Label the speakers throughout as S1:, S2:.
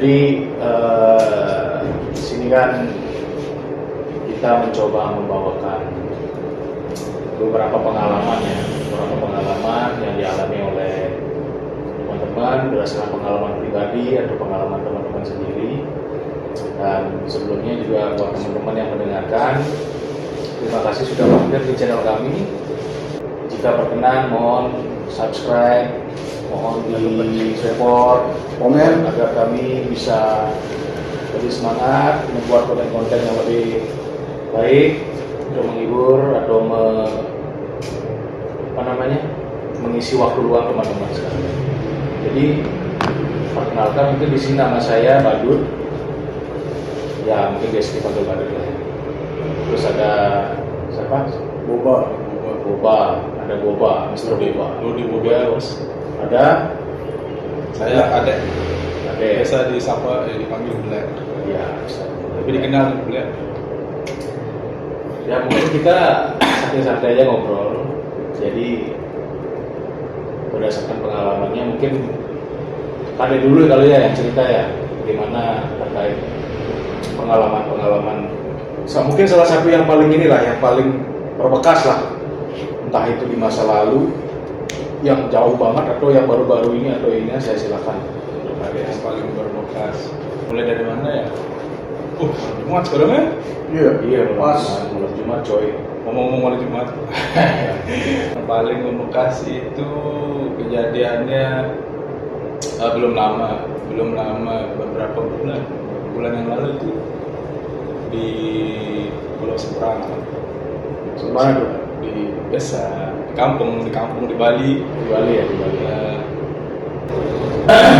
S1: Jadi di sini kan kita mencoba membawakan beberapa pengalaman yang dialami oleh teman-teman berdasarkan pengalaman pribadi atau pengalaman teman-teman sendiri. Dan sebelumnya juga buat teman-teman yang mendengarkan, terima kasih sudah mampir di channel kami. Jika berkenan, mohon subscribe, mohon di support, komen agar kami bisa lebih semangat membuat konten-konten yang lebih baik untuk menghibur atau mengisi waktu luang teman-teman sekalian. Jadi perkenalkan, mungkin di sini nama saya Badut. Ya mungkin biasa dipanggil Badut lah. Terus ada siapa? Boba, ada Boba, Mr. Boba.
S2: Dodi Boba.
S1: Terus ada
S2: Saya Ade.
S1: Ade.
S2: Biasa disapa, dipanggil Black.
S1: Ya, bisa.
S2: Tapi dikenal Black.
S1: Ya mungkin kita santai-santai aja ngobrol. Jadi berdasarkan pengalamannya mungkin Ade dulu kali ya yang cerita ya gimana terkait pengalaman. Mungkin salah satu yang paling yang paling berbekas lah, entah itu di masa lalu yang jauh banget atau yang baru-baru ini atau ini, saya silakan.
S2: Ada yang paling berbekas. Mulai dari mana ya? Jumat sekarang ya?
S1: Iya,
S2: Pas.
S1: mulai Jumat coy.
S2: Ngomong-ngomong malam Jumat. Yang paling membekas itu kejadiannya belum lama, beberapa bulan yang lalu itu di Pulau Seberang.
S1: Mana tuh?
S2: Di desa, di kampung di Bali.
S1: Di Bali ya, di Bali.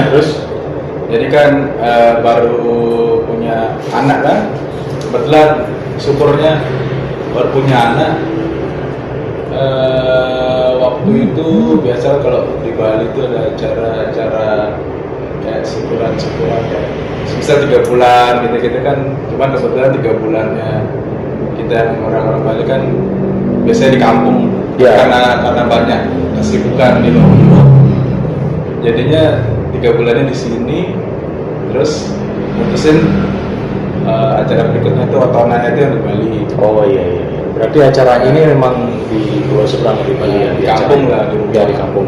S2: Terus jadi kan baru punya anak kan, kebetulan syukurnya baru punya anak. Waktu itu biasa kalau di Bali itu ada acara-acara kayak syukuran kayak bisa 3 bulan gitu kan, cuman kebetulan 3 bulannya kita yang orang-orang Bali kan biasanya di kampung.
S1: Ya.
S2: Karena banyak kesibukan di Lombok, jadinya 3 bulannya di sini. Terus mutusin acara berikutnya itu otonannya itu yang di Bali.
S1: Oh iya. Berarti acara ini memang di Pulau Seberang di Bali ya?
S2: Di kampung lah,
S1: di kampung.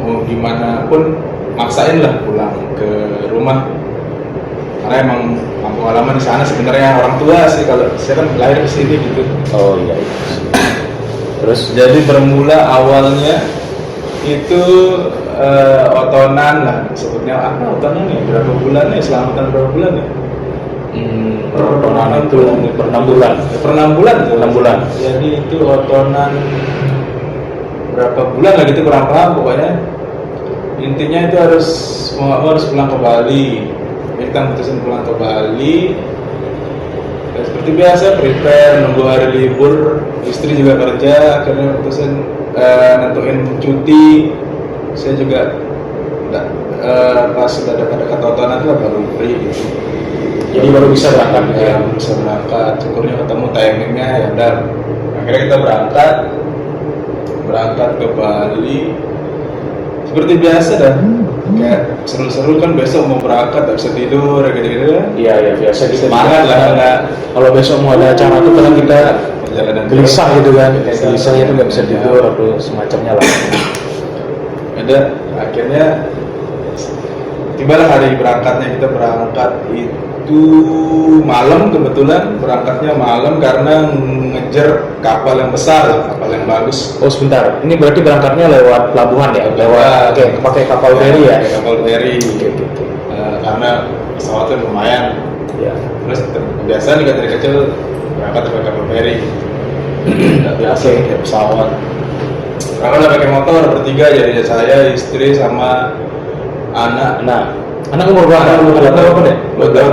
S2: Mau gimana pun maksain lah pulang ke rumah, karena emang kampung halaman di sana sebenarnya orang tua sih, kalau saya kan lahir di sini gitu.
S1: Oh iya.
S2: Terus jadi bermula awalnya itu otonan lah, sebutnya apa otonan ya, berapa bulan ya, selamatan berapa bulan ya?
S1: Otonan itu per 6 bulan.
S2: Per 6 bulan tuh.
S1: 6 bulan.
S2: Jadi itu otonan berapa bulan lah gitu, kurang paham pokoknya. Intinya itu harus pulang ke Bali. Kita mutusin pulang ke Bali. Ya, seperti biasa prepare nunggu hari libur, istri juga kerja, akhirnya mutusin nentuin cuti. Saya juga pas sudah dekat otonan itu baru free gitu.
S1: Jadi baru bisa berangkat gitu ya?
S2: Bisa berangkat, syukurnya ketemu timingnya ya udah. Akhirnya kita berangkat ke Bali. Seperti biasa dah, kayak seru-seru kan, besok mau berangkat gak bisa tidur gitu-gitu kan.
S1: Iya, biasa gitu.
S2: Semangat lah, enggak.
S1: Kalau besok mau ada acara tuh kadang kita
S2: Perjalanan
S1: gelisah gitu kan, gelisahnya tuh nggak bisa tidur atau semacamnya lah.
S2: Ada, akhirnya tibalah hari berangkatnya. Kita berangkat itu malam, kebetulan berangkatnya malam karena ngejar kapal yang besar, kapal yang bagus.
S1: Oh sebentar, ini berarti berangkatnya lewat pelabuhan ya? Lewat pakai kapal feri ya?
S2: Pakai kapal feri.
S1: Gitu.
S2: Karena pesawatnya lumayan.
S1: Ya.
S2: Terus biasa nih dari kecil berangkat pakai kapal feri. Nggak biasa kayak pesawat. Karena udah pakai motor bertiga, jadi saya, istri sama anak.
S1: Anak umur berapa? Umur berapa deh?
S2: 2 tahun.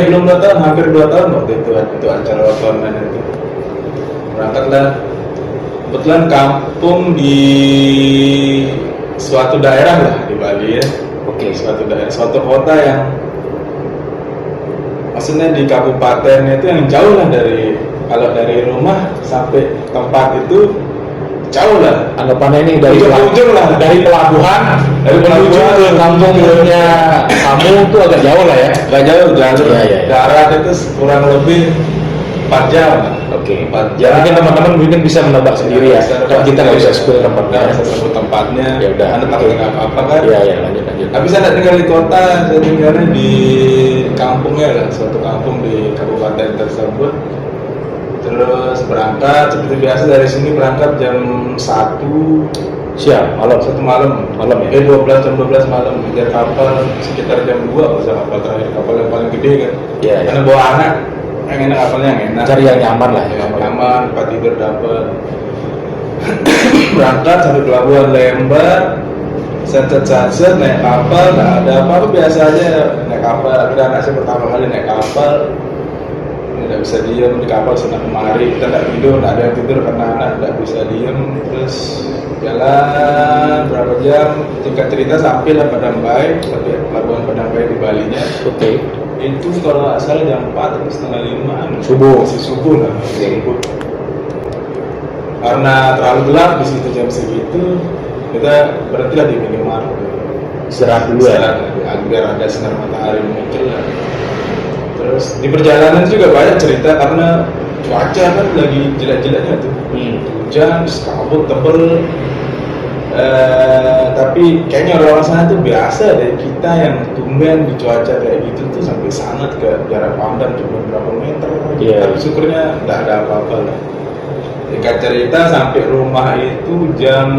S2: Belum 2 tahun, hampir 2 tahun waktu itu acara otonan itu. Berangkatlah. Kebetulan kampung di suatu daerah lah di Bali ya.
S1: Oke.
S2: Suatu kota yang maksudnya di kabupaten itu yang jauh lah, dari kalau dari rumah sampai tempat itu jauh lah.
S1: Anggapannya ini dari
S2: Ujung-ujung lah.
S1: dari pelabuhan
S2: Dari
S1: menuju
S2: pelabuhan
S1: ke kampungnya kamu tuh agak jauh lah ya.
S2: Gak jauh, jalur
S1: Iya, iya.
S2: darat itu kurang lebih 4 jam.
S1: Oke.
S2: 4
S1: Ya
S2: jam.
S1: mungkin teman-teman mungkin bisa menebak sendiri ya. Kan kita nggak bisa spill
S2: Nggak
S1: tempatnya.
S2: bisa sebut tempatnya.
S1: Ya udah.
S2: Anda takut nggak apa-apa kan?
S1: Iya ya, lanjut.
S2: Tapi saya tidak tinggal di kota, saya tinggalnya di kampungnya lah, suatu kampung di kabupaten tersebut. Terus berangkat seperti biasa dari sini berangkat jam 1
S1: Siap, malam. Malam ya?
S2: 12 malam ngejar kapal sekitar jam 2 kalau saya kapal terakhir, kapal yang paling gede kan.
S1: Iya, iya.
S2: Karena bawa anak, yang enak kapalnya yang enak.
S1: Cari yang nyaman lah
S2: Ya,
S1: ya.
S2: nyaman, tempat tidur dapat. Berangkat sampai pelabuhan Lembar, set naik kapal, nggak ada apa-apa, biasa aja naik kapal. Ada anak saya pertama kali naik kapal, nggak bisa diem di kapal sana kemari, kita nggak tidur, nggak ada yang tidur karena anak nggak bisa diem. Terus jalan berapa jam, singkat cerita sampai lah Padang Baik, tapi pelabuhan Padang Baik di Balinya.
S1: Oke.
S2: Itu kalau nggak salah jam 4 atau setengah 5
S1: Subuh.
S2: masih subuh lah, subuh. Karena terlalu gelap di situ jam segitu, kita berhentilah di minimarket.
S1: Istirahat dulu ya.
S2: Agar ada sinar matahari muncul lah. Terus di perjalanan juga banyak cerita karena cuaca kan lagi jelek-jeleknya tuh. Hujan, kabut tebel. Tapi kayaknya orang sana tuh biasa deh, kita yang tumben di cuaca kayak gitu tuh sampai sangat ke jarak pandang cuma berapa meter.
S1: Iya.
S2: Tapi syukurnya nggak ada apa-apa lah. Singkat cerita sampai rumah itu jam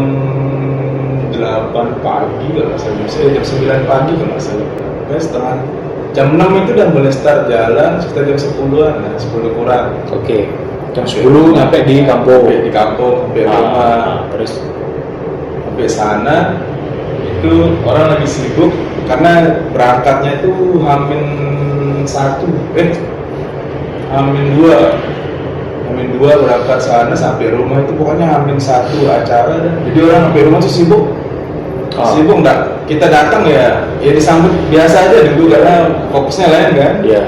S2: 8 pagi kalau nggak salah, jam 9 pagi kalau nggak salah. Setengah jam 6 itu udah mulai start jalan, sekitar jam 10-an, 10 kurang.
S1: Oke. Jam 10 nyampe di kampung.
S2: Sampai di kampung, sampai rumah.
S1: Terus
S2: Sampai sana itu orang lagi sibuk karena berangkatnya itu Hamin 2 berangkat sana, sampai rumah itu pokoknya Hamin 1 acara dan jadi orang sampai rumah tuh sibuk. Sibuk enggak, kita datang ya disambut biasa aja dulu karena fokusnya lain kan.
S1: ya,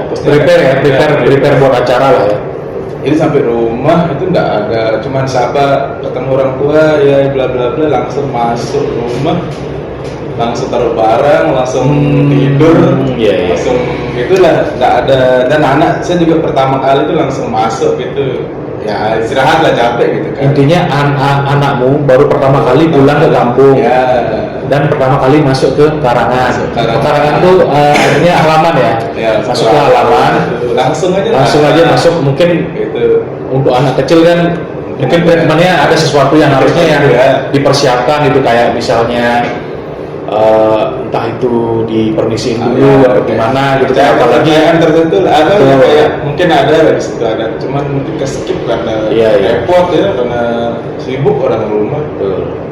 S1: prepare buat acara lah ya.
S2: Jadi sampai rumah itu enggak ada, cuman sapa ketemu orang tua ya bla bla bla, langsung masuk rumah, langsung taruh barang, langsung tidur,
S1: iya.
S2: langsung gitulah, nggak ada. Dan anak saya juga pertama kali itu langsung masuk gitu, ya istirahat lah, capek gitu kan.
S1: Intinya anakmu baru pertama kali pulang ke kampung.
S2: Ya.
S1: Dan pertama kali masuk ke Karangan. Karangan tuh akhirnya halaman ya.
S2: Ya,
S1: masuk ke halaman.
S2: Langsung aja
S1: masuk. Mungkin
S2: gitu.
S1: untuk anak kecil kan mungkin treatmentnya ada sesuatu yang harusnya yang dipersiapkan gitu, kayak misalnya entah itu dipermisiin dulu atau gimana gitu kan, apalagi
S2: yang tertentu ada kayak mungkin ada di situ ada, cuman mungkin ke skip karena repot ya, karena sibuk orang rumah.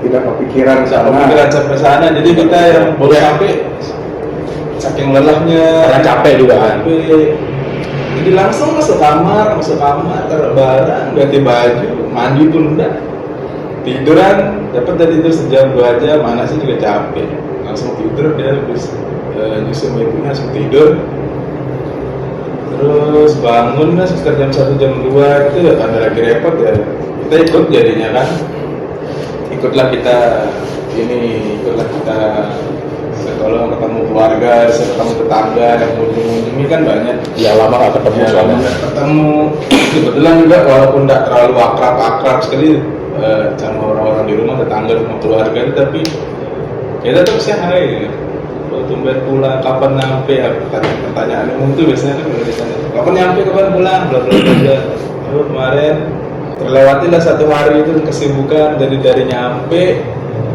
S3: Tidak kepikiran
S2: sampai sana, jadi kita yang baru sampai saking lelahnya
S1: karena capek juga kan.
S2: Jadi langsung masuk kamar, taruh barang, ganti baju, mandi pun udah, tiduran, dapat dari tidur sejam 2 jam, mana sih juga capek, langsung tidur dia habis nyusul ibunya langsung tidur. Terus bangun lah sekitar jam 1 jam 2 itu ya karena lagi repot ya, kita ikut jadinya kan, ikutlah kita tolong ketemu keluarga, ketemu tetangga yang mengunjungi kan banyak.
S1: Ya lama nggak ketemu soalnya.
S2: Ketemu kebetulan juga walaupun nggak terlalu akrab sekali sama orang-orang di rumah, tetangga sama keluarga, tapi kita tuh bisa hai. Kalau tumben pulang, kapan nyampe? Pertanyaan umum tuh biasanya kan dari sana. Kapan nyampe? Kapan pulang? Bla bla bla. Kemarin terlewatilah 1 hari itu kesibukan dari nyampe,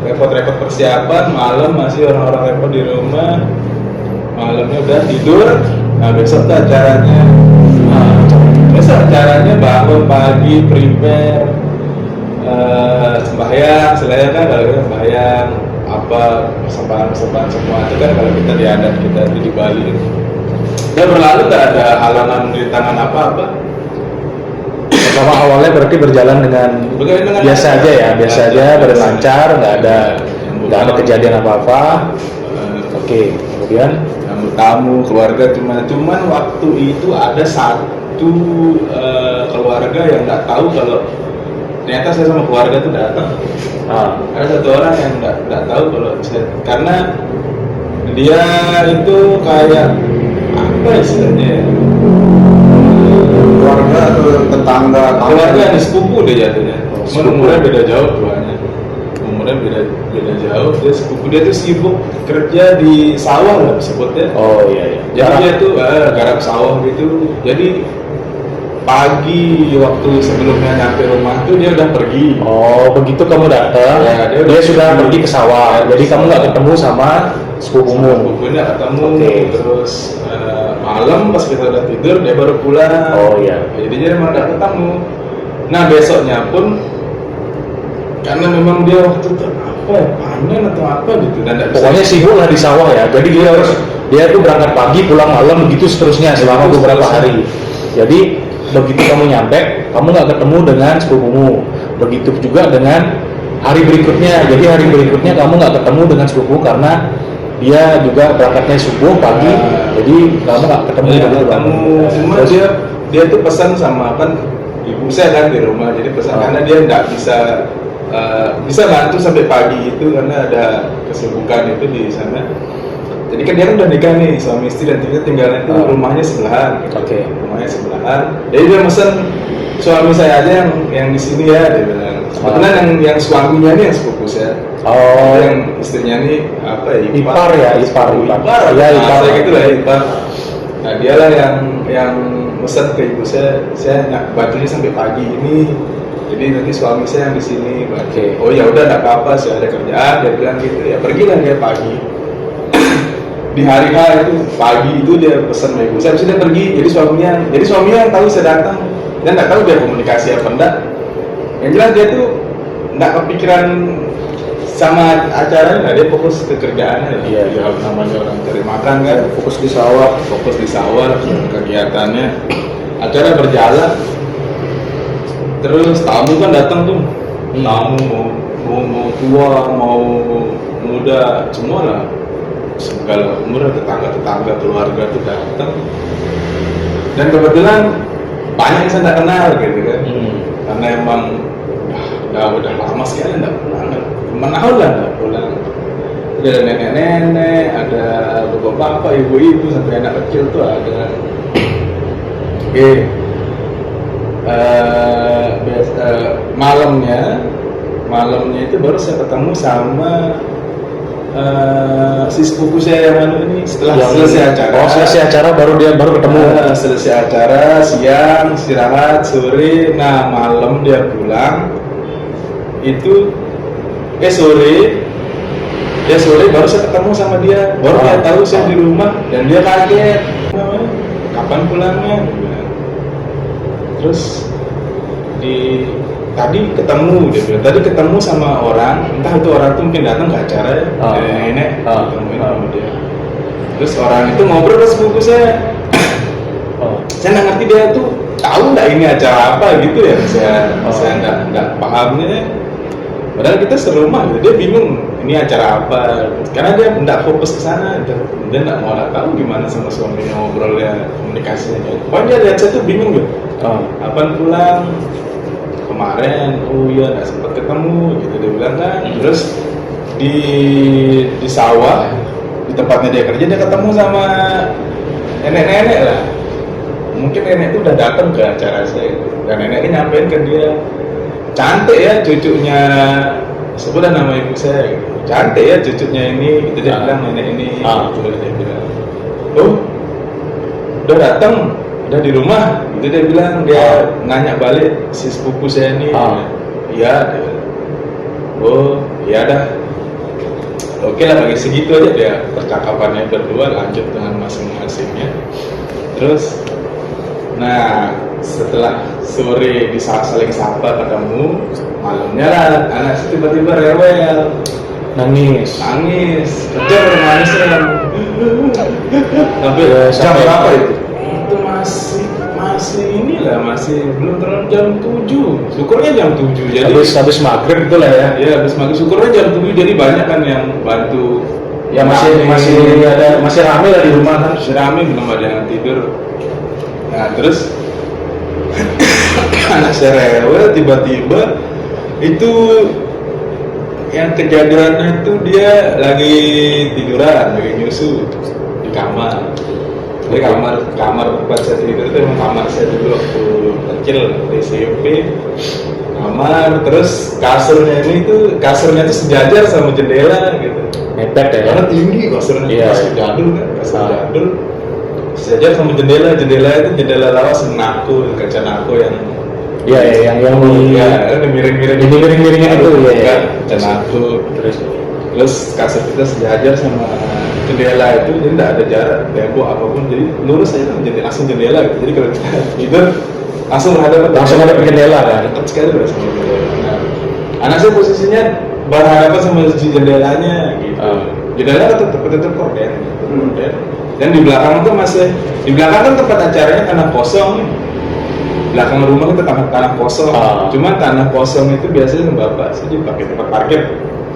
S2: repot-repot persiapan, malam masih orang-orang repot di rumah, malamnya udah tidur. Nah besok tuh acaranya, bangun pagi, prepare, sembahyang, selain kan kalau kita sembahyang apa persembahan semua itu kan kalau kita di adat kita di Bali. Dan berlalu nggak ada halangan rintangan apa-apa.
S1: Pertama awalnya berarti berjalan dengan biasa aja, berlancar, nggak ada kejadian apa-apa. Oke, kemudian
S2: tamu keluarga cuman waktu itu ada satu keluarga yang nggak tahu kalau ternyata saya sama keluarga tuh datang. Ada satu orang yang nggak tahu kalau saya, karena dia itu kayak apa istilahnya ya?
S3: Keluarga atau tetangga?
S2: Keluarga yang sepupu dia jatuhnya. Umurnya beda jauh tuanya. Umurnya beda jauh. Dia sepupu, dia tuh sibuk kerja di sawah lah sebutnya.
S1: Oh iya.
S2: Jadi dia tuh garap sawah gitu. Jadi pagi waktu sebelumnya nyampe rumah tuh dia udah pergi.
S1: Oh, begitu kamu datang,
S2: Ya,
S1: dia sudah pergi ke sawah.
S2: Ya,
S1: Jadi
S2: ke
S1: kamu nggak
S2: sawah.
S1: ketemu sama sepupumu.
S2: Sepupunya ketemu.
S1: Oke.
S2: Terus malam pas kita udah tidur dia baru pulang.
S1: Oh iya.
S2: Jadi dia memang nggak ketemu. Nah besoknya pun karena memang dia waktu itu apa ya, panen atau apa gitu dan nggak bisa.
S1: Pokoknya sibuk lah di sawah ya. Jadi dia tuh berangkat pagi, pulang malam begitu seterusnya selama
S2: Begitu
S1: beberapa
S2: seterusnya.
S1: hari. Jadi begitu kamu nyampe, kamu nggak ketemu dengan sepupumu. Begitu juga dengan hari berikutnya. Jadi hari berikutnya kamu nggak ketemu dengan sepupu karena dia juga berangkatnya subuh pagi. Jadi kamu nggak ketemu
S2: Iya,
S1: dengan
S2: ketemu. Cuma
S1: Terus,
S2: dia tuh pesan sama kan ibu saya kan di rumah. Jadi pesan karena dia nggak bisa bantu sampai pagi itu karena ada kesibukan itu di sana. Jadi kan dia kan udah nikah nih suami istri dan kita tinggalnya itu rumahnya sebelahan.
S1: Oke.
S2: Rumahnya sebelahan. Jadi dia pesan suami saya aja yang di sini ya dia bilang. Kebetulan yang suaminya nih yang sepupu saya.
S1: Oh,
S2: Yang istrinya nih apa ya?
S1: ipar ya, ipar.
S2: Ya,
S1: Ya, ipar.
S2: gitu lah ipar. Nah dialah yang pesan ke ibu saya nak bantunya sampai pagi ini. Jadi nanti suami saya yang di sini.
S1: Oke.
S2: Oh ya udah nggak apa-apa, saya ada kerjaan. Dia bilang gitu ya pergilah dia pagi. Di hari H itu pagi itu dia pesan sama ibu saya, habis itu dia pergi. Jadi suaminya yang tahu saya datang dan nggak tahu dia komunikasi apa enggak. Yang jelas dia tuh nggak kepikiran sama acaranya, dia fokus ke kerjaannya.
S1: Iya.
S2: Ya namanya orang cari makan kan,
S3: Fokus di sawah.
S2: fokus di sawah kegiatannya. Acara berjalan. Terus tamu kan datang tuh. Tamu mau tua, mau muda, semua lah. Segala umur, tetangga keluarga tuh datang. Dan kebetulan banyak yang saya nggak kenal gitu kan. Karena emang udah lama sekali nggak pulang, menahun lah nggak pulang. Ada nenek-nenek, ada bapak-bapak, ibu-ibu, sampai anak kecil tuh ada. Oke. Malamnya itu baru saya ketemu sama si sepupu saya yang ini setelah selesai acara.
S1: Oh, selesai acara baru ketemu.
S2: Selesai acara siang istirahat, sore, nah malam dia pulang itu sore baru saya ketemu sama dia, baru dia tahu saya di rumah dan dia kaget, kapan pulangnya? Terus tadi ketemu sama orang, entah itu orang tuh mungkin datang ke acara ya, nenek ketemuin sama dia. Terus orang itu ngobrol ke sepupu saya. Saya nggak ngerti dia tuh tahu nggak ini acara apa gitu ya. Saya nggak pahamnya. Padahal kita serumah, dia bingung ini acara apa. Karena dia nggak fokus ke sana, dia nggak mau tahu gimana sama suaminya ngobrolnya, komunikasinya. Pokoknya dia lihat saya tuh bingung gitu. Kapan pulang? Kemarin, oh iya nggak sempat ketemu gitu dia bilang kan. Terus di sawah di tempatnya dia kerja dia ketemu sama nenek-nenek lah. Mungkin nenek itu udah datang ke acara saya dan neneknya nyampein ke dia, cantik ya cucunya, sebutlah nama ibu saya, cantik ya cucunya ini, gitu dia bilang nenek ini, gitu dia bilang. Oh, udah datang, udah di rumah, gitu dia bilang. Dia nanya balik si sepupu saya ini, iya, dia. Oh, iya dah. Oke lah, bagi segitu aja dia percakapannya berdua, lanjut dengan masing-masingnya. Terus, nah setelah sore saling sapa ketemu, malamnya lah anak itu tiba-tiba rewel, nangis, kejar nangisnya. Tapi
S3: Jam berapa itu?
S2: Itu masih inilah, masih belum terlalu jam 7. Syukurnya jam 7. Jadi
S1: habis maghrib itu lah ya.
S2: ya habis maghrib, syukurnya jam 7. Jadi banyak kan yang bantu.
S1: Ya masih ramai lah di rumah kan.
S2: Masih rame, belum ada yang tidur. Nah terus anak saya rewel, tiba-tiba Itu yang kejadiannya itu dia lagi tiduran, lagi nyusu di kamar. Jadi kamar tempat saya tidur itu emang kamar saya dulu waktu kecil di SMP. Kamar, terus kasurnya tuh sejajar sama jendela gitu.
S1: Mepet ya.
S2: Karena tinggi kasurnya,
S1: Iya.
S2: kasur jadul kan, kasur jadul. Sejajar sama jendela itu jendela lawas nako, kaca nako yang
S1: Iya, yang miring-miringnya itu ya.
S2: kaca nako.
S1: Terus
S2: Kasur kita sejajar sama jendela itu, jadi tidak ada jarak tembok apapun, jadi lurus aja kan, jadi langsung jendela gitu. Jadi kalau kita tidur langsung ada
S1: jendela kan.
S2: dekat sekali udah sama jendela. Nah, anak saya posisinya berhadapan sama si jendelanya gitu. Jendelanya tetap korden. Dan di belakang kan tempat acaranya tanah kosong nih. Belakang rumah itu tanah kosong. Cuma tanah kosong itu biasanya bapak sih dipakai tempat parkir.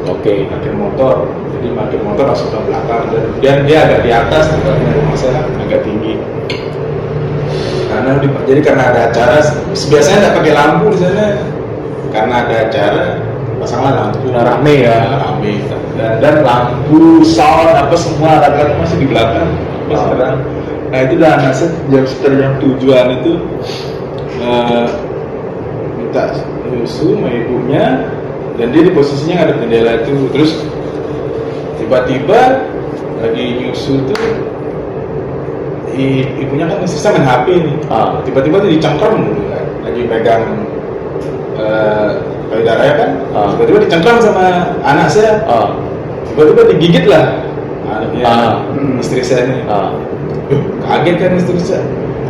S1: Oke.
S2: Parkir motor. Jadi parkir motor langsung ke belakang, dan dia agak di atas, tempatnya rumah saya agak tinggi. Karena ada acara, biasanya nggak pakai lampu di sana. Karena ada acara, pasanglah lampu.
S1: Rame ya.
S2: Rame. Dan lampu, sound, apa semua alat-alat masih di belakang. Sekarang. Nah itu udah anak saya sekitar jam 7-an itu minta nyusu sama ibunya, dan dia di posisinya ngadep jendela itu. Terus tiba-tiba lagi nyusu tuh ibunya kan sisa main HP nih. Tiba-tiba dia dicengkram dulu kan, lagi pegang payudaranya kan. Tiba-tiba dicengkram sama anak saya. Tiba-tiba digigit lah anaknya, istri saya nih. Kaget kan istri saya,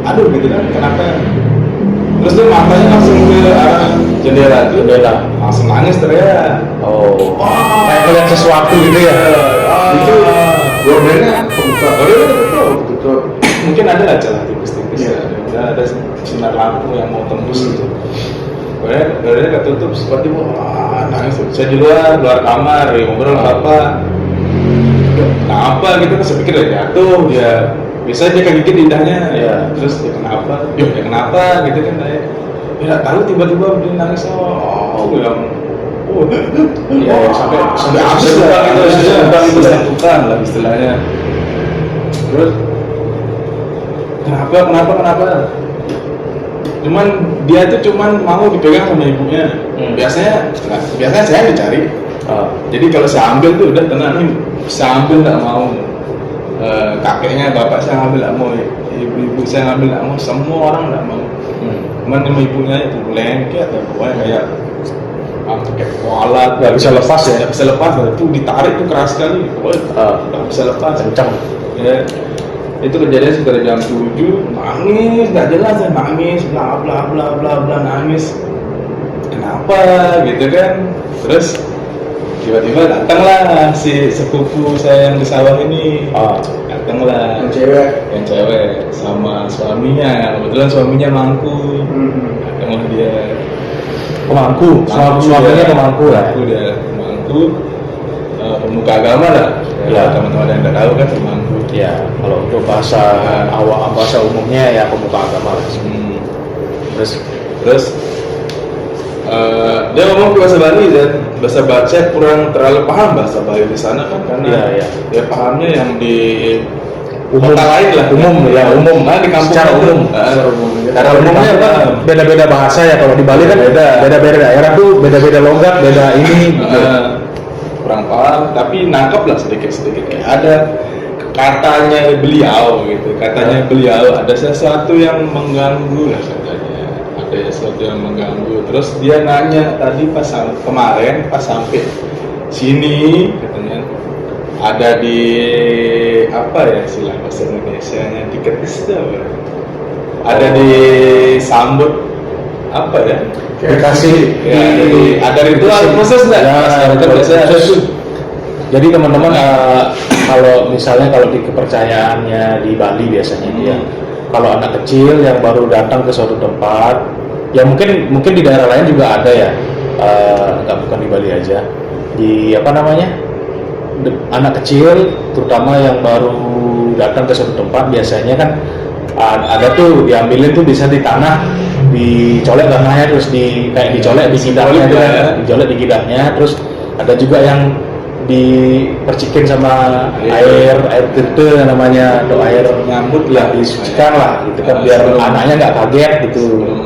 S2: aduh gitu kan, kenapa? Terus dia matanya langsung ke arah jendela, langsung nangis teriak.
S1: Kayak ngeliat sesuatu gitu ya.
S3: Itu gordennya kebuka.
S2: Tutup. Mungkin ada lah celah tipis-tipis ya. Ada sinar lampu yang mau tembus gitu. Gordennya ketutup, seperti nangis. Saya di luar kamar, ngobrol sama bapak. Kenapa gitu kan, saya pikir dia jatuh, dia biasanya dia kegigit lidahnya. Terus dia kenapa? Ya kenapa gitu kan, ya nggak tahu, tiba-tiba dia nangis. Sampai habis lah gitu, sentuhan lah istilahnya. Terus kenapa? Cuman dia tuh mau dipegang sama ibunya. Biasanya saya yang dicari. Jadi kalau saya ambil tuh udah tenang nih, saya ambil nggak mau. Kakeknya, bapak saya ambil nggak mau, ibu saya ambil nggak mau, semua orang nggak mau. Cuman sama ibunya itu lengket, pokoknya kayak kayak kualat,
S1: nggak bisa lepas ya.
S2: Nggak bisa lepas, itu ditarik tuh keras sekali, pokoknya nggak bisa lepas,
S1: kencang.
S2: Ya, itu kejadian sekitar jam 7, nangis nggak jelas ya, nangis bla bla bla bla bla, nangis kenapa gitu kan. Terus tiba-tiba datanglah si sepupu saya yang di sawah ini. Datanglah yang cewek sama suaminya, kebetulan suaminya mangku. Datanglah dia
S1: Pemangku, suaminya pemangku lah.
S2: Pemangku, pemuka agama lah. Ya, teman-teman yang nggak tahu kan pemangku.
S1: Ya, kalau untuk bahasa umumnya ya pemuka agama lah.
S2: Terus dia ngomong bahasa Bali, dan bahasa Bali saya kurang terlalu paham bahasa Bali di sana kan, karena dia pahamnya yang di kota lain lah, umum nah, di kampung
S1: secara umum. Karena umumnya beda-beda bahasa ya, kalau di Bali kan beda-beda daerah tuh beda-beda logat, beda ini.
S2: Kurang paham, tapi nangkep lah sedikit-sedikit. Kayak ada katanya beliau gitu, ada sesuatu yang mengganggu lah katanya. Ada sesuatu yang mengganggu. Terus dia nanya tadi kemarin pas sampai sini katanya ada di apa ya istilah bahasa Indonesianya, diketis itu apa? Ada di sambut apa ya?
S1: Dikasih
S2: ada ritual khusus nggak?
S1: Jadi teman-teman kalau di kepercayaannya di Bali biasanya dia kalau anak kecil yang baru datang ke suatu tempat, ya mungkin di daerah lain juga ada ya, bukan di Bali aja, di anak kecil terutama yang baru datang ke suatu tempat biasanya kan ada tuh diambilin tuh bisa di tanah dicolek tangannya, terus kayak dicolek di gidahnya,
S2: Dicolek ya.
S1: dicolek di gidahnya, terus ada juga yang dipercikin sama air tirte namanya, atau air
S2: Nyambut lah,
S1: disucikan lah gitu kan, biar
S2: Sebelum-
S1: anaknya nggak kaget gitu.
S2: sebelum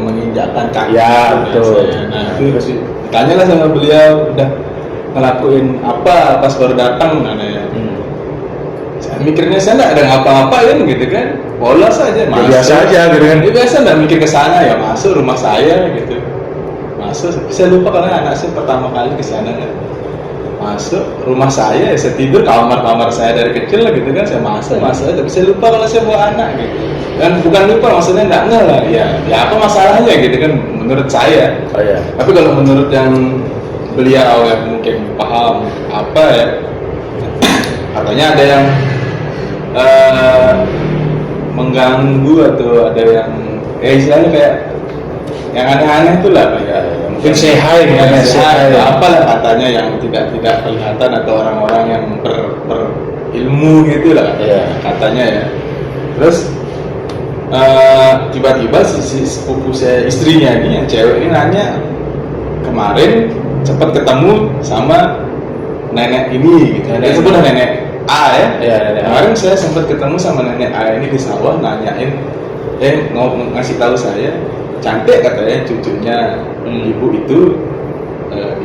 S2: menginjakkan kaki.
S1: Ya, betul.
S2: Nah itu sih ditanyalah sama beliau, udah ngelakuin apa pas baru datang, namanya. Saya mikirnya saya nggak ada ngapa-ngapain gitu kan, polos aja, masuk.
S1: biasa aja gitu kan.
S2: Ya, biasa nggak mikir ke sana, ya masuk rumah saya gitu, masuk. Saya lupa karena anak saya pertama kali ke sana kan, masuk rumah saya, ya saya tidur kamar saya dari kecil lah gitu kan, saya masuk aja, tapi saya lupa kalau saya bawa anak gitu. Dan bukan lupa, maksudnya nggak ngeh lah, ya apa masalahnya gitu kan menurut saya.
S1: Oh ya.
S2: Tapi kalau menurut yang beliau yang mungkin paham apa ya, katanya ada yang mengganggu atau ada yang istilahnya kayak yang aneh-aneh itu lah ya, mungkin
S1: Sehai,
S2: ya,
S1: sehai.
S2: atau apalah katanya yang tidak kelihatan, atau orang-orang yang berilmu gitu lah katanya ya. Terus tiba-tiba si sepupu saya, istrinya ini yang cewek ini nanya, kemarin cepat ketemu sama nenek ini gitu. Dia sebut nenek A ya.
S1: Iya, nenek A.
S2: Kemarin saya sempat ketemu sama nenek A ini di sawah, nanyain, ngasih tahu saya, cantik katanya cucunya ibu itu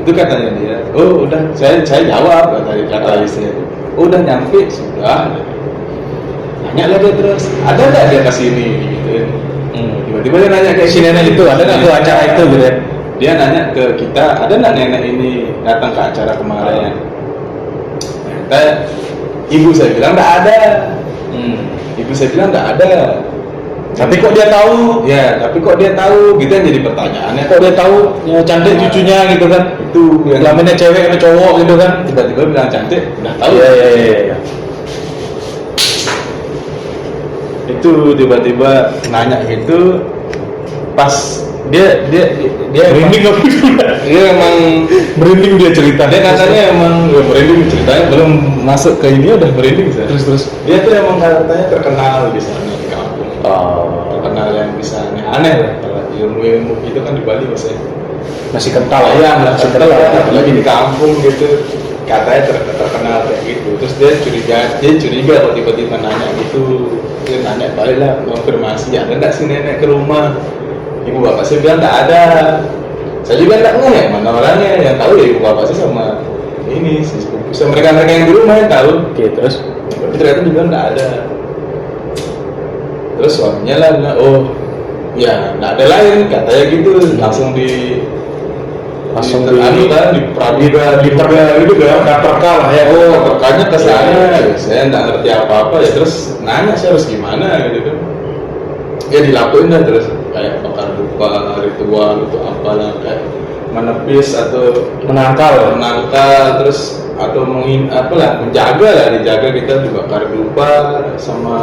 S2: katanya dia. Oh udah, saya jawab kata istri, oh, udah nyampe sudah. Nanya lah dia terus, ada nggak dia kesini gitu. Tiba-tiba dia nanya kayak
S1: Si nenek itu ada nggak tuh acara itu gitu ya?
S2: Dia nanya ke kita, ada nggak nenek ini datang ke acara kemarin? Ternyata ibu saya bilang nggak ada. Ibu saya bilang nggak ada.
S1: Tapi kok dia tahu?
S2: Ya, tapi kok dia tahu? Gitu kan jadi pertanyaannya.
S1: Kok dia tahu ya, cantik cucunya gitu kan?
S2: Itu yang
S1: Kelaminnya cewek atau cowok gitu kan?
S2: tiba-tiba bilang cantik, udah tahu.
S1: Iya.
S2: Itu tiba-tiba nanya itu pas dia
S1: Merinding apa?
S2: dia emang
S1: Merinding dia cerita.
S2: dia katanya emang ya, merinding ceritanya, belum masuk ke ini udah merinding saya.
S1: Terus.
S2: Dia tuh emang katanya terkenal di sana di kampung.
S1: Oh,
S2: Terkenal yang bisa aneh lah, kalau ilmu itu kan di Bali
S1: masih kental
S2: ya,
S1: masih
S2: kental
S1: kental.
S2: apalagi di kampung gitu, katanya terkenal kayak gitu. Terus dia curiga kalau tiba-tiba nanya gitu, dia nanya balik lah, konfirmasi, ada nggak sih nenek ke rumah? Ibu bapak saya bilang nggak ada. Saya juga nggak ngeh ya mana orangnya, yang tahu ya ibu bapak saya sama ini si sepupu saya, mereka yang di rumah yang tahu.
S1: Oke, terus
S2: Tapi ternyata juga nggak ada. Terus suaminya lah bilang, oh ya nggak ada lain katanya gitu, langsung di anu kan di praduga gitu kan,
S1: terka lah ya.
S2: oh terkanya ke sana. Ya, saya nggak ngerti apa-apa ya, terus nanya saya harus gimana gitu kan. Ya dilakuin lah, terus kayak bakar dupa, ritual itu apalah, kayak menepis atau
S1: Menangkal.
S2: terus atau menjaga lah, dijaga kita dibakar dupa sama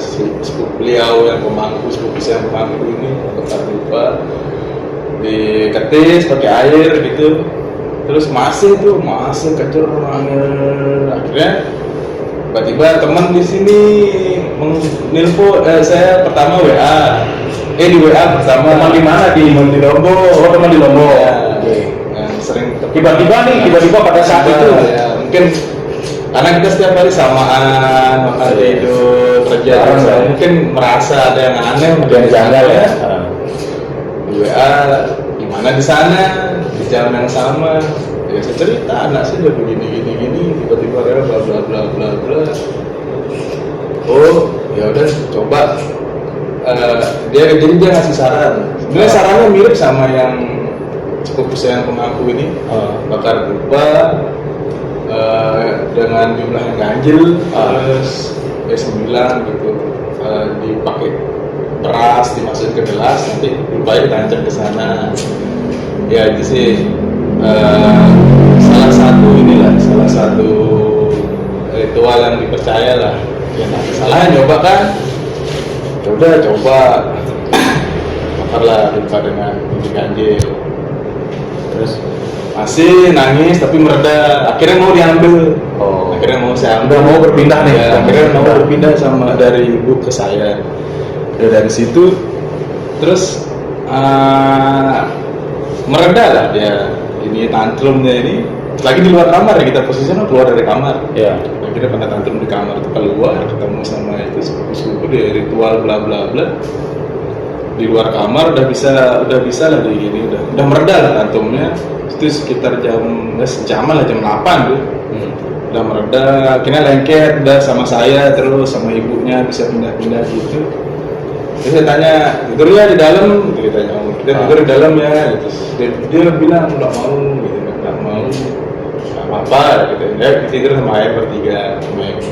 S2: si sepupu beliau yang pemangku, sepupu saya yang pemangku ini bakar dupa, diketis pakai air gitu, terus masih kencur angin. Akhirnya tiba-tiba teman di sini menelpon saya, pertama WA di WA pertama.
S1: Teman di mana? Di Lombok. Oh, teman di Lombok.
S2: Ya,
S1: Oke.
S2: yang sering
S1: Tiba-tiba pada saat itu.
S2: ya, mungkin karena kita setiap hari samaan, makan tidur, kerja,
S1: Bareng, ya.
S2: mungkin merasa ada yang aneh,
S1: Ada yang janggal ya.
S2: di WA gimana di sana di jam yang sama. Ya saya cerita anak saya udah begini tiba-tiba dia bla bla bla bla bla. Oh ya udah coba. Dia ngasih saran. Sebenarnya sarannya mirip sama yang sepupu saya yang pengaku ini, bakar dupa dengan jumlah yang ganjil, terus S9 gitu, dipakai beras dimasukin ke gelas, nanti dupanya ditancap ke sana. Ya itu sih salah satu ritual yang dipercaya lah. Ya nggak ada salahnya nyoba kan. Coba bakarlah dupa dengan biji ganjil. Terus masih nangis tapi mereda, akhirnya mau diambil. Akhirnya mau saya ambil,
S1: Mau berpindah nih.
S2: ya, akhirnya mau berpindah sama dari ibu ke saya. Ya, dari situ Terus mereda lah dia ini tantrumnya ini. Lagi di luar kamar ya, kita posisinya keluar dari kamar.
S1: Iya.
S2: Akhirnya pada tantrum di kamar itu keluar ketemu sama itu sepupu dia ritual bla bla bla. Di luar kamar udah bisa lah di gini udah mereda lah tantrumnya. Itu sekitar sejaman lah, jam 8 tuh. Udah mereda, akhirnya lengket udah sama saya terus sama ibunya bisa pindah-pindah gitu. Terus saya tanya, tidur ya di dalam? Gitu kita tanya, kita tidur di dalam ya. Terus dia bilang nggak mau gitu, nggak mau. Nggak apa-apa gitu. Dia tidur sama ayah bertiga sama ibu.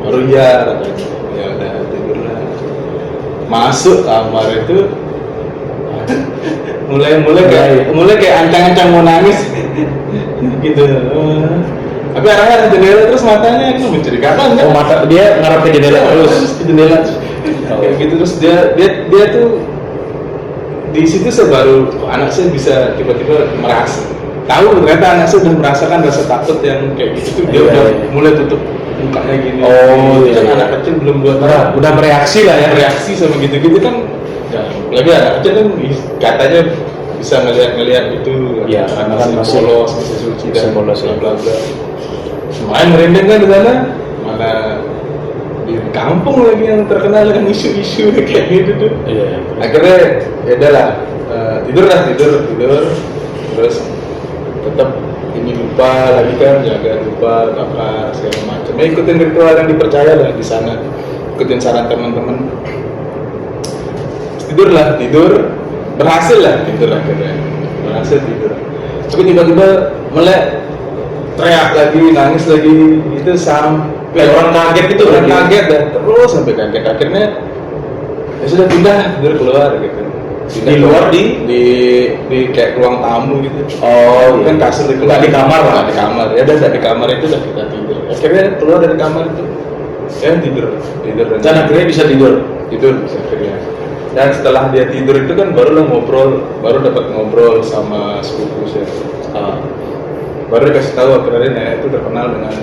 S2: Baru iya katanya. Ya udah tidur lah. Masuk kamar itu mulai kayak ancang-ancang mau nangis gitu. Tapi arahnya ke jendela terus matanya itu mencurigakan kan?
S1: Oh, mata dia ngarep ke jendela terus.
S2: Ke jendela kayak gitu. Terus dia tuh di situ saya baru anak saya bisa tiba-tiba merasa tahu ternyata anak saya udah merasakan rasa takut yang kayak gitu. Dia udah mulai tutup mukanya gini.
S1: Oh,
S2: itu kan
S1: iya.
S2: anak kecil belum 2 tahun.
S1: Udah bereaksi lah ya.
S2: Reaksi sama gitu-gitu kan. Ya, lagi anak kecil kan katanya bisa ngelihat itu.
S1: Iya, karena kan masih
S2: polos, masih suci dan
S1: polos ya.
S2: bla bla. Main merinding kan di sana, mana di kampung lagi yang terkenal dengan isu-isu kayak gitu tuh.
S1: Iya.
S2: Akhirnya ya udahlah, tidur, terus tetap ini lupa lagi kan, jaga lupa apa segala macam. Ya, ikutin ritual yang dipercaya lah di sana, ikutin saran teman-teman. Tidur, berhasil lah tidur akhirnya, berhasil tidur. Tapi tiba-tiba melek, teriak lagi, nangis lagi, itu sampai
S1: Orang kaget gitu,
S2: orang
S1: lagi.
S2: kaget dan terus sampai kaget. Akhirnya ya sudah pindah tidur keluar gitu. Pindah
S1: Di luar
S2: di kayak ruang tamu gitu.
S1: Oh,
S2: Kan
S1: iya.
S2: kasur di
S1: Nggak di kamar lah.
S2: Nggak di kamar. Ya udah di kamar itu udah kita tidur. Akhirnya keluar dari kamar itu, ya tidur
S1: Dan akhirnya bisa tidur.
S2: bisa akhirnya. Dan setelah dia tidur itu kan baru dapat ngobrol sama sepupu saya. Baru dikasih tahu akhirnya nenek itu terkenal dengan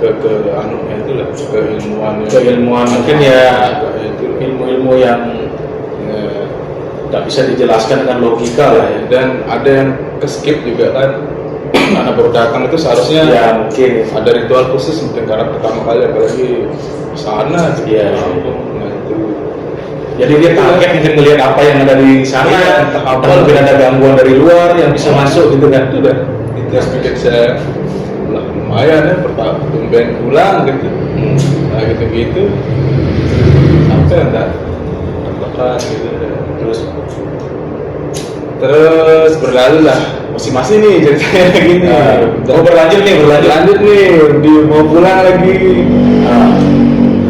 S2: anunya itu lah,
S1: Keilmuan mungkin ya
S2: itu
S1: ilmu-ilmu yang
S2: ya,
S1: nggak bisa dijelaskan dengan logika lah ya.
S2: dan ada yang skip juga kan. Karena baru datang itu seharusnya
S1: Ya mungkin.
S2: ada ritual khusus mungkin karena pertama kali apalagi sana
S1: Iya.
S2: nah itu
S1: Jadi dia kaget mungkin melihat apa yang ada di sana,
S2: Iya,
S1: entah
S2: apa.
S1: mungkin ada gangguan dari luar yang bisa masuk gitu kan.
S2: itu dah itu yang bikin saya lah lumayan ya tumben pulang gitu. Nah gitu sampai enggak gitu terus berlalu lah masing-masing nih ceritanya gini.
S1: Berlanjut nih
S2: Mau pulang lagi.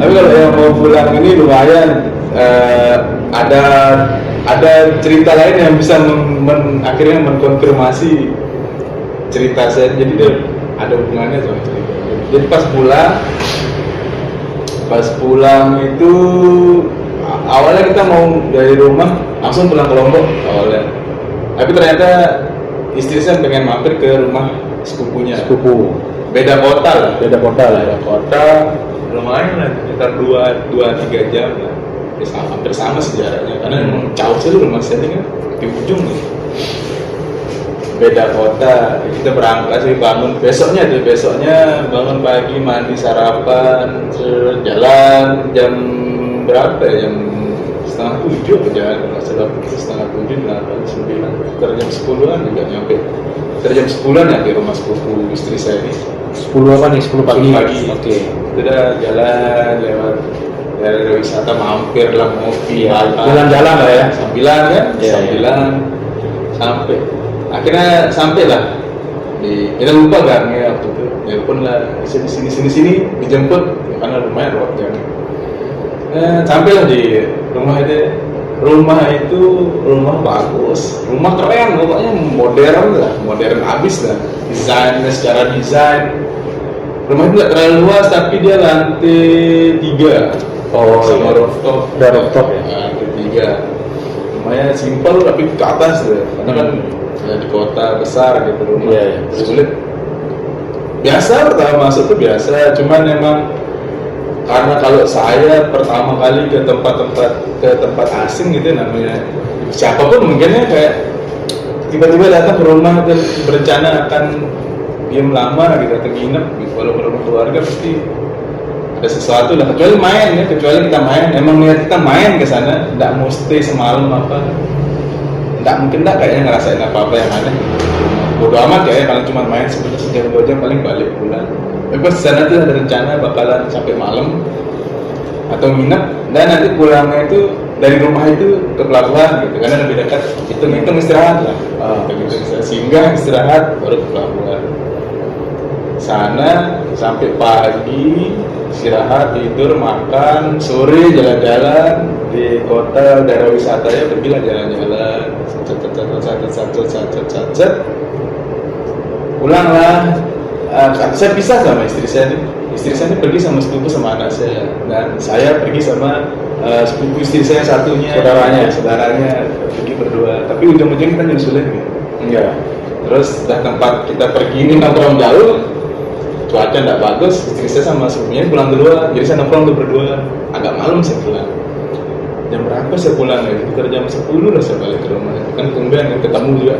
S2: Tapi kalau yang mau pulang ini lumayan ada cerita lain yang bisa akhirnya mengkonfirmasi cerita saya. Jadi dia ada hubungannya sama cerita. Jadi pas pulang itu awalnya kita mau dari rumah langsung pulang ke Lombok awalnya. Tapi ternyata istri saya pengen mampir ke rumah sepupunya.
S1: Sepupu.
S2: Beda kota lah.
S1: Beda kota lah.
S2: Beda kota lumayan lah, sekitar 2-3 jam lah. Ya, hampir sama sejarahnya karena memang jauh sih rumah saya ini kan di ujung nih. Beda kota, kita berangkat sih besoknya bangun pagi, mandi, sarapan, jalan jam berapa ya? Jam 6:30 apa jalan, nggak salah 6:30, 8, 9, jam 10-an juga nyampe. Jam 10-an ya di rumah sepupu istri saya ini.
S1: 10 apa nih? 10 pagi.
S2: 10 pagi.
S1: Oke.
S2: Sudah jalan lewat dari wisata mampir lah ngopi,
S1: Iya,
S2: makan.
S1: jalan-jalan lah ya.
S2: Sambilan kan?
S1: Iya,
S2: Sambilan sampai. Akhirnya sampai lah di kita lupa kan ya waktu itu telepon lah sini dijemput karena lumayan waktunya. Sampailah di rumah itu rumah bagus, rumah keren pokoknya, modern abis lah secara desain. Rumah itu nggak terlalu luas tapi dia lantai 3 sama rooftop.
S1: Ada rooftop ya.
S2: Lantai 3 lumayan simpel tapi ke atas deh karena kan ya, di kota besar gitu rumah.
S1: Iya.
S2: Sulit biasa pertama masuk tuh biasa, cuman emang karena kalau saya pertama kali ke tempat asing gitu namanya siapapun mungkin ya kayak tiba-tiba datang ke rumah dan berencana akan diam lama gitu atau nginep gitu. Walaupun rumah keluarga pasti ada sesuatu lah, kecuali main ya, kecuali kita main emang niat kita main ke sana, nggak mau stay semalam apa, nggak mungkin nggak kayaknya ngerasain apa yang aneh. Bodo amat ya kalau cuma main sebentar sejam 2 jam paling balik pulang. Tapi pas sana tuh ada rencana bakalan sampai malam atau nginep dan nanti pulangnya itu dari rumah itu ke pelabuhan gitu karena lebih dekat, hitung istirahat lah begitu, sehingga istirahat baru ke pelabuhan sana sampai pagi istirahat tidur makan sore jalan-jalan di kota daerah wisata ya, pergilah jalan-jalan pulanglah. Saya pisah sama istri saya ini pergi sama sepupu sama anak saya dan saya pergi sama sepupu istri saya satunya saudaranya pergi berdua, tapi ujung-ujungnya kita nyusulin gitu.
S1: Enggak.
S2: Terus udah tempat kita pergi ini nongkrong jauh, cuaca nggak bagus, istri saya sama sepupunya pulang duluan, jadi saya nongkrong tuh berdua. Agak malam saya pulang. Jam berapa saya pulang ya? Sekitar jam 10 lah saya balik ke rumah. Kan tumben kan ketemu juga.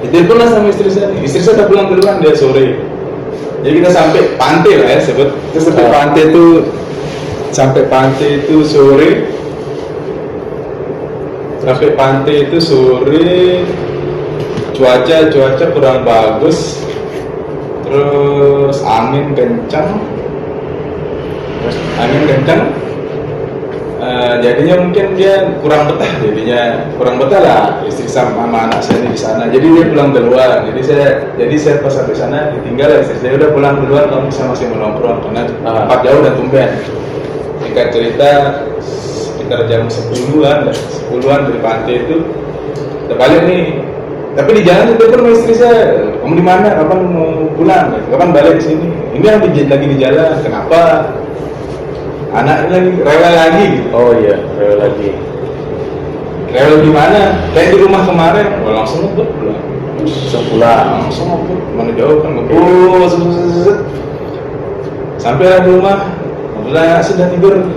S2: Ditelepon lah sama istri saya. Istri saya udah pulang duluan, dia sore. Jadi kita sampai pantai lah ya, kita sampai pantai itu sore. Sampai pantai itu sore, cuaca kurang bagus, terus angin kencang, jadinya mungkin dia kurang betah lah istri sama anak saya di sana. Jadi dia pulang duluan. Jadi saya pas sampai sana ditinggal istri saya udah pulang duluan, kamu bisa masih menongkrong karena tempat jauh dan tumben. Singkat cerita sekitar jam 10-an dari pantai itu udah balik nih. Tapi di jalan itu pun istri saya, kamu di mana? Kapan mau pulang? Kapan balik ke sini? Ini yang lagi di jalan. Kenapa? Anaknya lagi rewel lagi.
S1: Oh iya, rewel lagi.
S2: Rewel di mana? Kayak di rumah kemarin. Oh, langsung ngebut pulang. Langsung ngebut. Mana jauh kan ngebut. Sampai di rumah, alhamdulillah sudah tidur.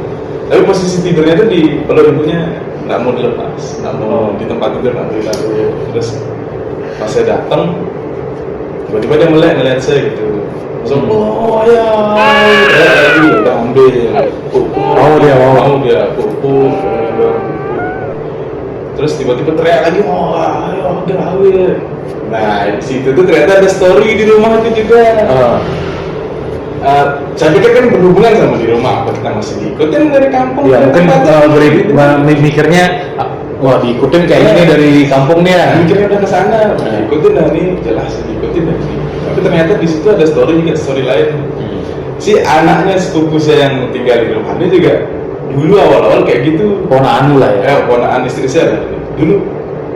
S2: Tapi posisi tidurnya itu di peluk ibunya, nggak mau dilepas, nggak mau di tempat tidur, nggak mau dilepas. Terus pas saya datang, tiba-tiba dia ngeliat saya gitu. Langsung, oh ya, udah ambil, mau dia pupuk. Terus tiba-tiba teriak lagi, oh ayo udah ambil. Nah di situ tuh ternyata ada story di rumah itu juga. Saya pikir kan berhubungan sama di rumah, apa kita masih diikutin dari kampung?
S1: Ya mungkin mikirnya, wah diikutin kayak ini dari kampungnya.
S2: Mikirnya udah kesana, diikutin dan ini jelas diikutin dan ini. Tapi ternyata di situ ada story lain. Si anaknya sepupu saya yang tinggal di rumah ini juga dulu awal-awal kayak gitu.
S1: Ponaan lah ya.
S2: Ponaan istri saya dulu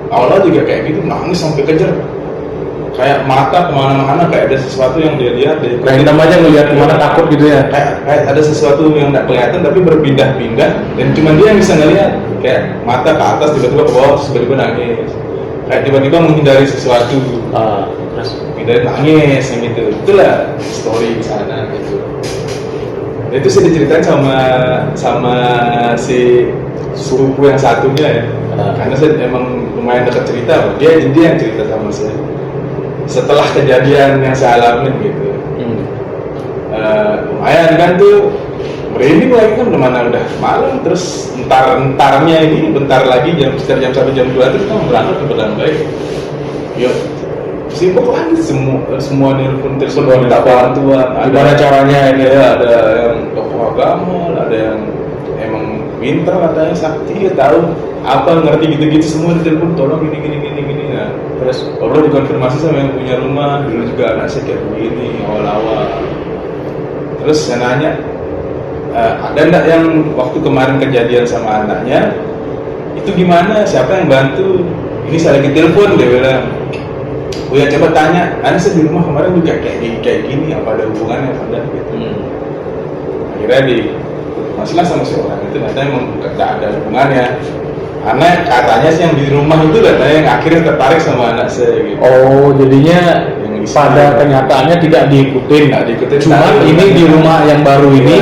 S2: awal-awal juga kayak gitu, nangis sampai kejar. Kayak mata kemana-mana kayak ada sesuatu yang dia lihat.
S1: Kayak namanya ngelihat kemana takut gitu ya.
S2: Kayak ada sesuatu yang nggak kelihatan tapi berpindah-pindah dan cuma dia yang bisa ngelihat. Kayak mata ke atas tiba-tiba ke bawah tiba-tiba nangis. Kayak tiba-tiba menghindari sesuatu.
S1: Terus
S2: menghindari nangis yang gitu. Itulah story di sana gitu. Dan itu saya diceritain sama si sepupu yang satunya ya. Karena saya emang lumayan dekat cerita. Dia yang cerita sama saya. Setelah kejadian yang saya alamin gitu, lumayan kan tuh merinding lagi kan mana udah malam, terus entarnya ini bentar lagi sekitar jam 1 jam 2 itu kita berangkat ke Padang Baik. Yuk sibuk lagi semua telepon minta bantuan.
S1: Gimana caranya ini?
S2: Ada yang tokoh agama, ada yang emang pintar, katanya sakti, ya tahu apa ngerti gitu-gitu semua di telepon, tolong gini. Nah, terus perlu dikonfirmasi sama yang punya rumah, dulu juga anak saya kayak begini awal-awal. Terus saya nanya, ada enggak yang waktu kemarin kejadian sama anaknya itu gimana, siapa yang bantu? Ini saya lagi telepon, dia bilang. Oh ya coba tanya, anak saya di rumah kemarin juga kayak gini, apa ada hubungannya apa ada gitu. Akhirnya masihlah sama si orang itu, ternyata emang gak ada hubungannya. Karena katanya sih yang di rumah itu katanya yang akhirnya tertarik sama anak saya gitu.
S1: Oh, jadinya pada kenyataannya tidak diikutin. Cuma ini di rumah yang baru ini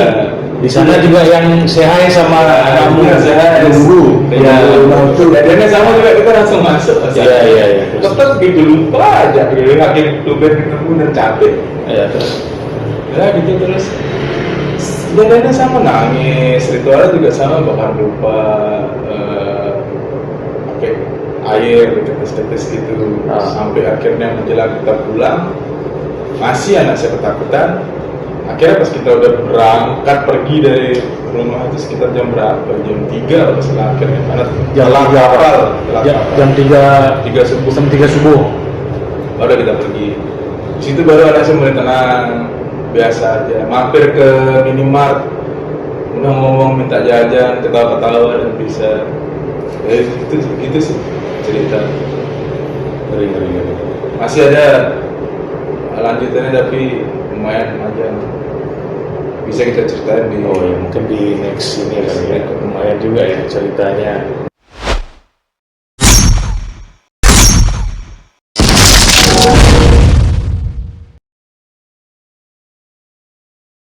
S1: Di sana juga yang sehai sama kamu.
S2: Iya, saya
S3: Nunggu.
S2: ya
S3: Nunggu.
S2: kejadiannya sama juga, kita langsung masuk.
S1: Iya.
S2: Tetap gitu lupa aja, gitu. Akhirnya tumben ketemu dan capek.
S1: Ya terus.
S2: Ya gitu terus. Kejadiannya sama, nangis, ritualnya juga sama, bakar lupa, pakai air, tetes-tetes gitu. Sampai akhirnya menjelang kita pulang, masih anak saya ketakutan. Akhirnya pas kita udah berangkat pergi dari rumah itu sekitar jam berapa? Jam 3 kalau nggak salah akhirnya. Karena telah kapal,
S1: Jam 3
S2: 3 subuh.
S1: jam 3 subuh.
S2: Udah kita pergi. Di situ baru anak saya mulai tenang, biasa aja. Mampir ke minimart, udah ngomong minta jajan, ketawa-ketawa dan bisa. Ya gitu sih cerita.
S1: Ngeri.
S2: Masih ada lanjutannya tapi lumayan aja. Bisa kita ceritain di
S1: Oh ya, mungkin di next ini kali ya. Lumayan juga ya ceritanya.